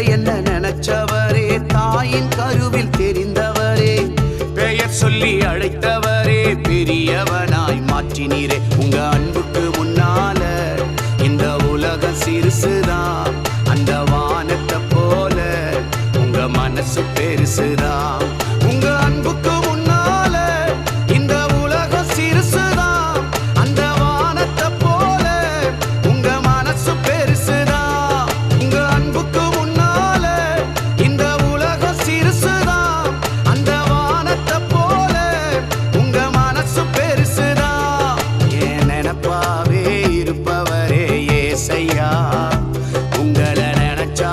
என்ன நினைச்சவரே, தாயின் கருவில் தெரிந்தவரே, பெயர் சொல்லி அழைத்தவரே, பெரியவனாய் மாற்றினீரே. உங்க அன்புக்கு முன்னால இந்த உலகம் சிறுசுதான், அந்த வானத்தை போல உங்க மனசு பெருசுதான். உங்க அன்புக்கு முன்னால இந்த உலகம் சிறுசுதான், அந்த வானத்தை போல உங்க மனசு பெருசுதான். உங்க அன்புக்கு முன்னால இந்த உலகம் சிறுசுதான், அந்த வானத்தை போல உங்க மனசு பெருசுதான். என் நினைப்பாவே இருப்பவரே ஏசையா, உங்களை நினைச்சா